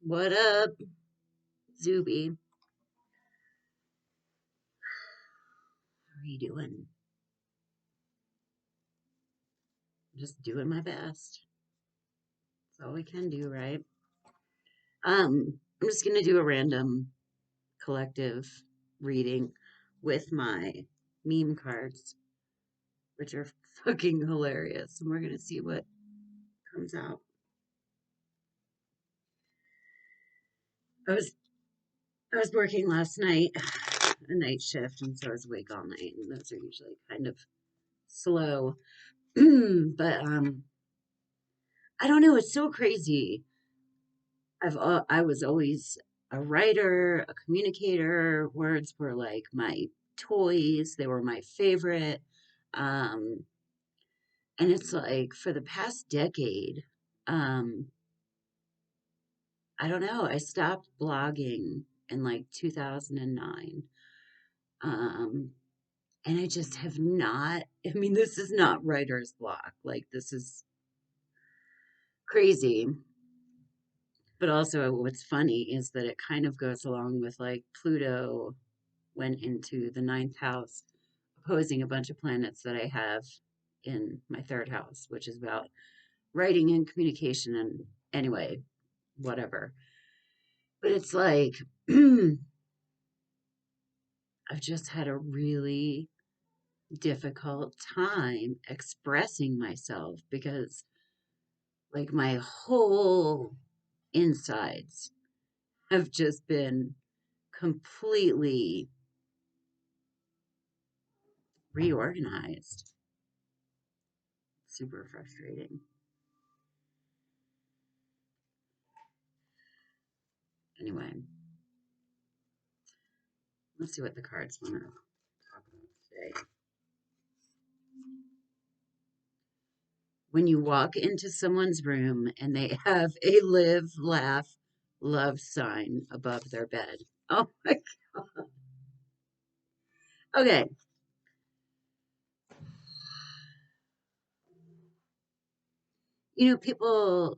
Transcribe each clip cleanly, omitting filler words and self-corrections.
What up, Zube? How are you doing? Just doing my best. That's all we can do, right? I'm just gonna do a random collective reading with my meme cards, which are fucking hilarious, and we're gonna see what comes out. I was I was working last night, a night shift, and so I was awake all night, and those are usually kind of slow. But I don't know, it's so crazy. I was always a writer, a communicator. Words were like my toys. They were my favorite. Um, and it's like for the past decade, um, I don't know, I stopped blogging in like 2009. Um, and I just have not, I mean, this is not writer's block. Like, this is crazy. But also, what's funny is that it kind of goes along with like Pluto went into the ninth house, opposing a bunch of planets that I have in my third house, which is about writing and communication and anyway, whatever. But it's like, I've just had a really difficult time expressing myself because, like, my whole insides have just been completely reorganized. Super frustrating. Anyway, let's see what the cards want to talk about today. When you walk into someone's room and they have a live, laugh, love sign above their bed. Oh my God. Okay. People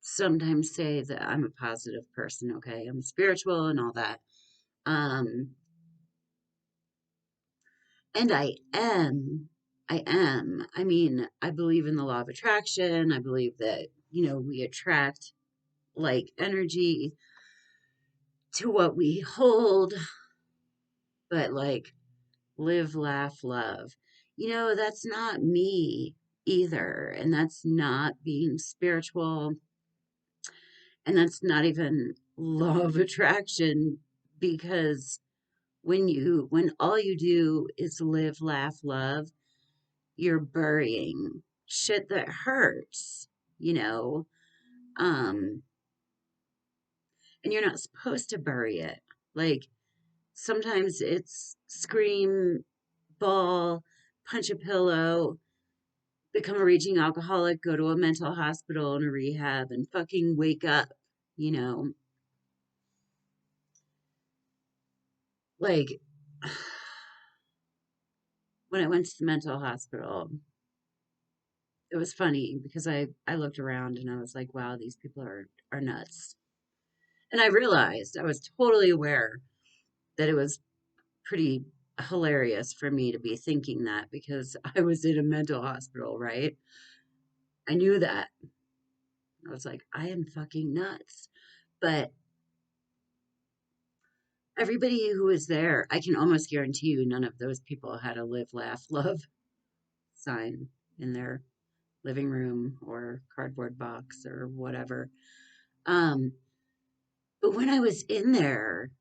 sometimes say that I'm a positive person, okay? I'm spiritual and all that. Um, and I am. I am. I mean, I believe in the law of attraction. I believe that, we attract like energy to what we hold, but like live, laugh, love. That's not me either. And that's not being spiritual. And that's not even law of attraction because when all you do is live, laugh, love, you're burying shit that hurts, you know? Um, and you're not supposed to bury it. Like sometimes it's scream, bawl, punch a pillow, become a raging alcoholic, go to a mental hospital and a rehab, and fucking wake up, you know? Like, when I went to the mental hospital, it was funny because I looked around and I was like, wow, these people are nuts. And I realized I was totally aware that it was pretty hilarious for me to be thinking that because I was in a mental hospital, right? I knew that. I was like, I am fucking nuts. But everybody who was there, I can almost guarantee you none of those people had a live, laugh, love sign in their living room or cardboard box or whatever. Um, but when I was in there,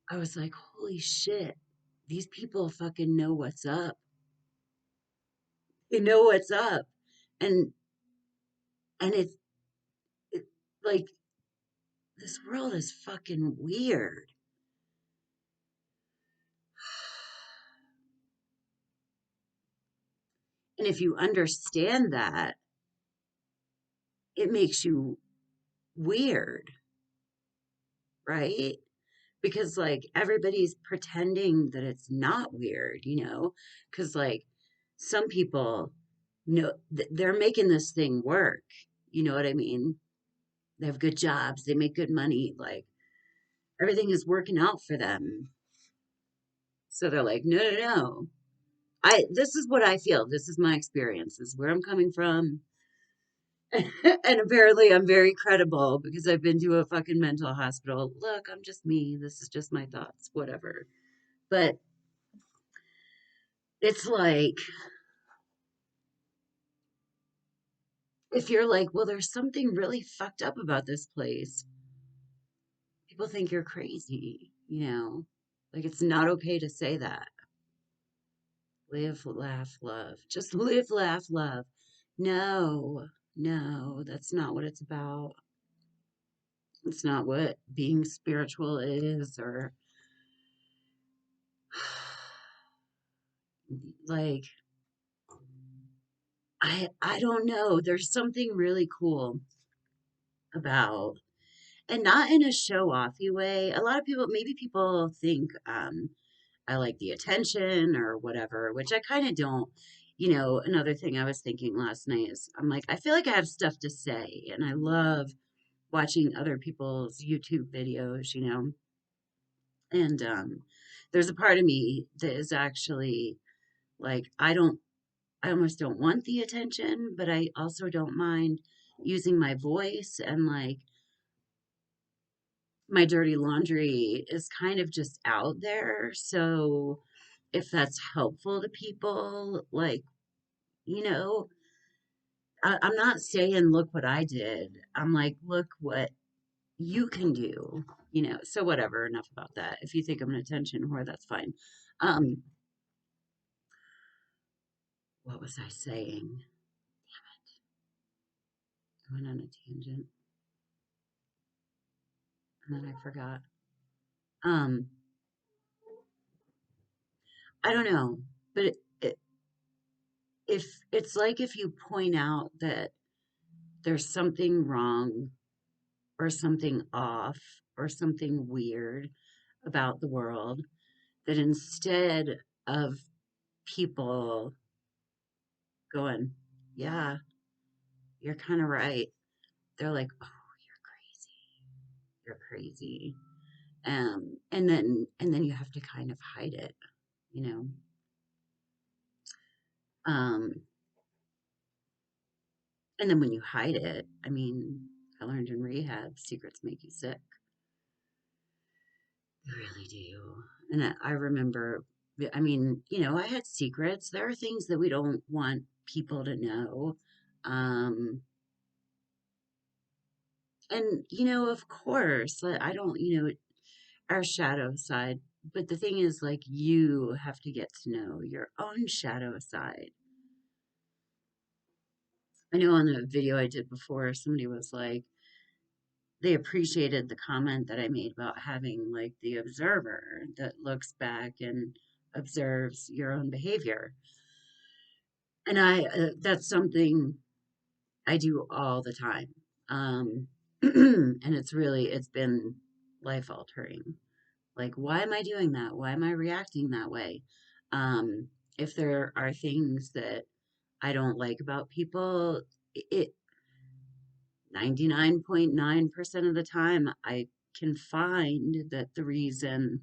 I was like, holy shit, these people fucking know what's up. They know what's up. And it like this world is fucking weird. And if you understand that, it makes you weird, right? Because like everybody's pretending that it's not weird, Because like some people know they're making this thing work. You know what I mean? They have good jobs, they make good money, like everything is working out for them. So they're like, no, no, no. This is what I feel. This is my experience. This is where I'm coming from. And apparently I'm very credible because I've been to a fucking mental hospital. Look, I'm just me. This is just my thoughts, whatever. But it's like, if you're like, well, there's something really fucked up about this place, people think you're crazy, you know? Like, it's not okay to say that. Live, laugh, love. Just live, laugh, love. No, no, that's not what it's about. It's not what being spiritual is, or like, I don't know. There's something really cool about, and not in a show offy way. A lot of people, maybe people think I like the attention or whatever, which I kind of don't. You know, another thing I was thinking last night is I'm like, I feel like I have stuff to say, and I love watching other people's YouTube videos, you know. And there's a part of me that is actually like, I almost don't want the attention, but I also don't mind using my voice, and like my dirty laundry is kind of just out there. So if that's helpful to people, like, you know, I'm not saying, look what I did. I'm like, look what you can do, you know. So whatever, enough about that. If you think I'm an attention whore, that's fine. Um, what was I saying? I went on a tangent and then I forgot. Um, I don't know, but if it's like if you point out that there's something wrong or something off or something weird about the world, that instead of people going, yeah, you're kind of right, they're like, oh, you're crazy. And then you have to kind of hide it, you know. Um, and then when you hide it, I mean, I learned in rehab, secrets make you sick. They really do. And I remember, I mean, you know, I had secrets. There are things that we don't want people to know. Um, and, you know, of course, like, I don't, you know, our shadow side. But the thing is, like, you have to get to know your own shadow side. I know on the video I did before, somebody was like, they appreciated the comment that I made about having like the observer that looks back and observes your own behavior. And that's something I do all the time. And it's been life altering. Like, why am I doing that? Why am I reacting that way? Um, if there are things that I don't like about people, it 99.9% of the time I can find that the reason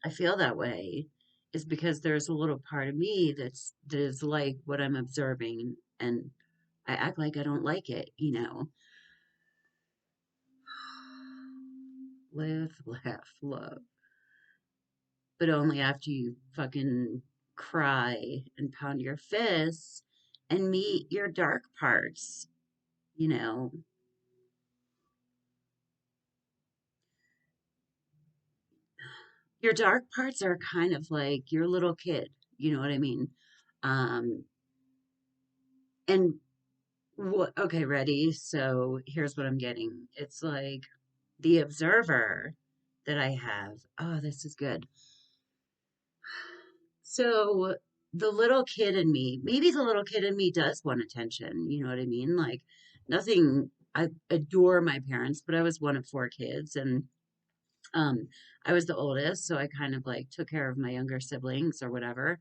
I feel that way is because there's a little part of me that is like what I'm observing, and I act like I don't like it, you know. Live, laugh, love. But only after you fucking cry and pound your fists and meet your dark parts, you know. Your dark parts are kind of like your little kid, you know what I mean? Um, and what, okay, ready? So here's what I'm getting. It's like the observer that I have. Oh, this is good. So the little kid in me, maybe the little kid in me does want attention. You know what I mean? Like, nothing, I adore my parents, but I was one of four kids, and um, I was the oldest, so I kind of like took care of my younger siblings or whatever.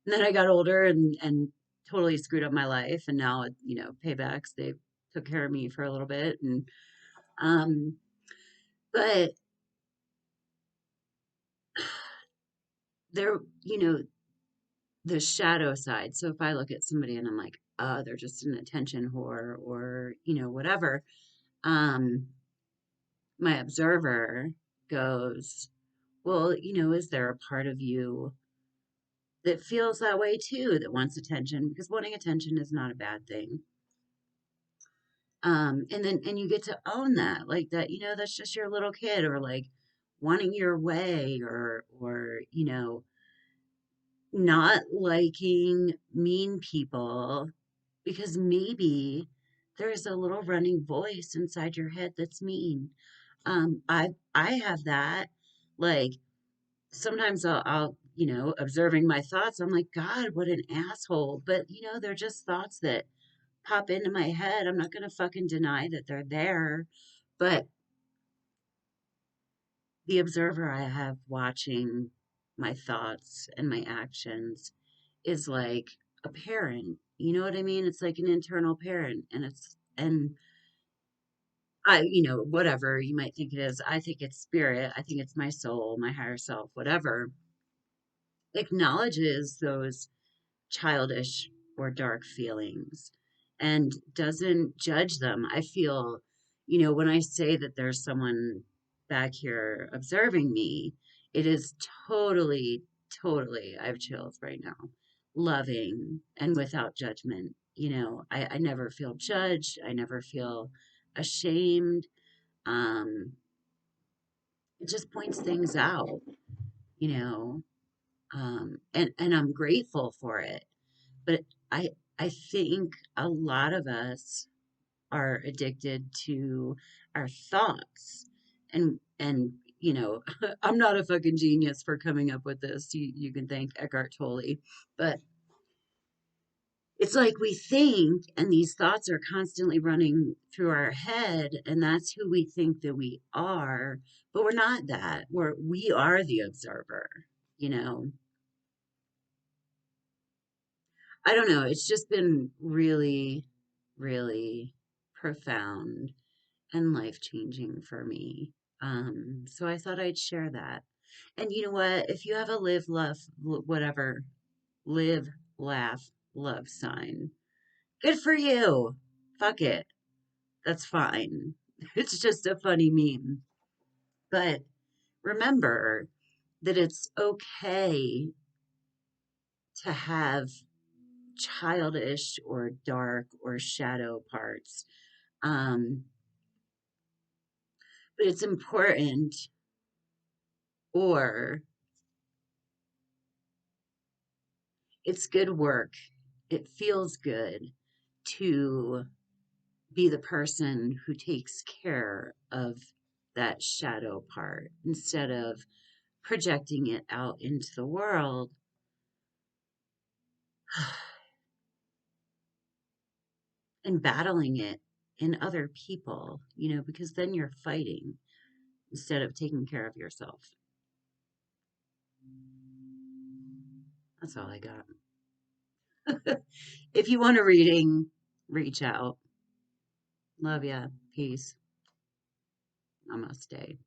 And then I got older and totally screwed up my life, and now, you know, paybacks, they took care of me for a little bit. And um, but there, the shadow side. So if I look at somebody and I'm like, they're just an attention whore or, whatever, um, my observer goes, well, is there a part of you that feels that way too, that wants attention? Because wanting attention is not a bad thing. And you get to own that, like that, that's just your little kid, or like wanting your way, or, not liking mean people because maybe there's a little running voice inside your head that's mean. I have that. Like sometimes I'll observing my thoughts, I'm like, God, what an asshole. But they're just thoughts that pop into my head. I'm not gonna fucking deny that they're there. But the observer I have watching my thoughts and my actions is like a parent. You know what I mean? It's like an internal parent, and whatever you might think it is, I think it's spirit. I think it's my soul, my higher self, whatever, acknowledges those childish or dark feelings and doesn't judge them. I feel, when I say that there's someone back here observing me, it is totally, totally, I have chills right now, loving and without judgment. I never feel judged. I never feel ashamed. Um, it just points things out, you know, and I'm grateful for it. But I I think a lot of us are addicted to our thoughts, and I'm not a fucking genius for coming up with this. You can thank Eckhart Tolle, but it's like we think, and these thoughts are constantly running through our head, and that's who we think that we are, but we're not that. We are the observer, you know. I don't know. It's just been really, really profound and life-changing for me. So I thought I'd share that. And you know what? If you have a live, love, whatever, live, laugh, love sign, good for you. Fuck it. That's fine. It's just a funny meme. But remember that it's okay to have childish or dark or shadow parts. Um, but it's important, or it's good work. It feels good to be the person who takes care of that shadow part instead of projecting it out into the world and battling it in other people, because then you're fighting instead of taking care of yourself. That's all I got. If you want a reading, reach out. Love ya. Peace. Namaste.